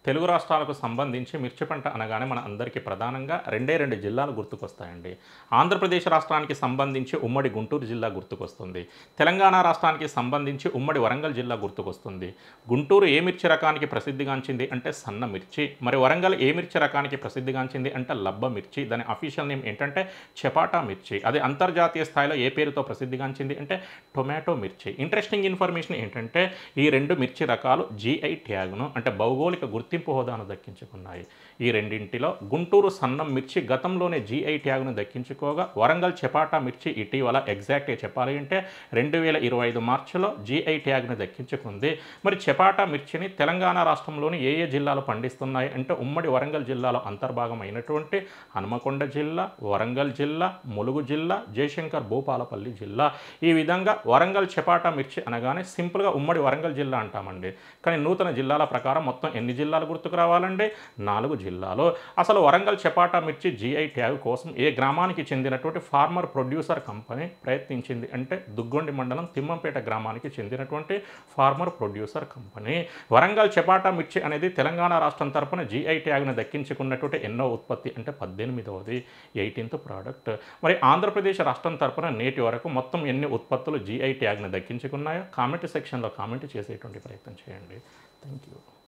తెలుగు రాష్ట్రాలకు సంబంధించి మిర్చి పంట అనగానే మన అందరికీ ప్రధానంగా రెండు జిల్లాలు గుర్తుకొస్తాయండి. ఆంధ్రప్రదేశ్ రాష్ట్రానికి సంబంధించి ఉమ్మడి గుంటూరు జిల్లా గుర్తుకొస్తుంది. తెలంగాణ రాష్ట్రానికి సంబంధించి ఉమ్మడి వరంగల్ జిల్లా గుర్తుకొస్తుంది. గుంటూరు ఏ మిర్చి రకానికి ప్రసిద్ధిగాంచింది అంటే సన్న మిర్చి. మరి వరంగల్ ఏ మిర్చి రకానికి ప్రసిద్ధిగాంచింది అంటే లబ్బ మిర్చి. దాని అఫీషియల్ నేమ్ ఏంటంటే చపాటా మిర్చి. అది అంతర్జాతీయ స్థాయిలో ఏ పేరుతో ప్రసిద్ధిగాంచింది అంటే టొమాటో మిర్చి. ఇంట్రెస్టింగ్ ఇన్ఫర్మేషన్ ఏంటంటే ఈ రెండు మిర్చి రకాలు జీఐ ట్యాగ్ను అంటే భౌగోళిక గుర్తింపు హోదాను దక్కించుకున్నాయి. ఈ రెండింటిలో గుంటూరు సన్నం మిర్చి గతంలోనే జీఐ ట్యాగ్ను దక్కించుకోగా వరంగల్ చపాటా మిర్చి ఇటీవల ఎగ్జాక్ట్గా చెప్పాలి అంటే 2025 మార్చిలో జీఐ ట్యాగ్ను దక్కించుకుంది. మరి చపాటా మిర్చిని తెలంగాణ రాష్ట్రంలోని ఏ జిల్లాలు పండిస్తున్నాయి అంటే ఉమ్మడి వరంగల్ జిల్లాలో అంతర్భాగమైనటువంటి హనుమకొండ జిల్లా, వరంగల్ జిల్లా, ములుగు జిల్లా, జయశంకర్ భూపాలపల్లి జిల్లా. ఈ విధంగా వరంగల్ చపాటా మిర్చి అనగానే సింపుల్గా ఉమ్మడి వరంగల్ జిల్లా అంటామండి. కానీ నూతన జిల్లాల ప్రకారం మొత్తం ఎన్ని జిల్లాలు గుర్తుకు రావాలండి? 4 జిల్లాలు. అసలు వరంగల్ చపాటా మిర్చి జీఐ ట్యాగ్ కోసం ఏ గ్రామానికి చెందినటువంటి ఫార్మర్ ప్రొడ్యూసర్ కంపెనీ ప్రయత్నించింది అంటే దుగ్గొండి మండలం తిమ్మంపేట గ్రామానికి చెందినటువంటి ఫార్మర్ ప్రొడ్యూసర్ కంపెనీ. వరంగల్ చపాటా మిర్చి అనేది తెలంగాణ రాష్ట్రం తరపున జీఐ ట్యాగ్ను దక్కించుకున్నటువంటి ఎన్నో ఉత్పత్తి అంటే 18వది, 18th ప్రోడక్ట్. మరి ఆంధ్రప్రదేశ్ రాష్ట్రం తరపున నేటి వరకు మొత్తం ఎన్ని ఉత్పత్తులు జీఐ ట్యాగ్ను దక్కించుకున్నాయో కామెంట్ సెక్షన్లో కామెంట్ చేసేటువంటి ప్రయత్నం చేయండి. Thank you.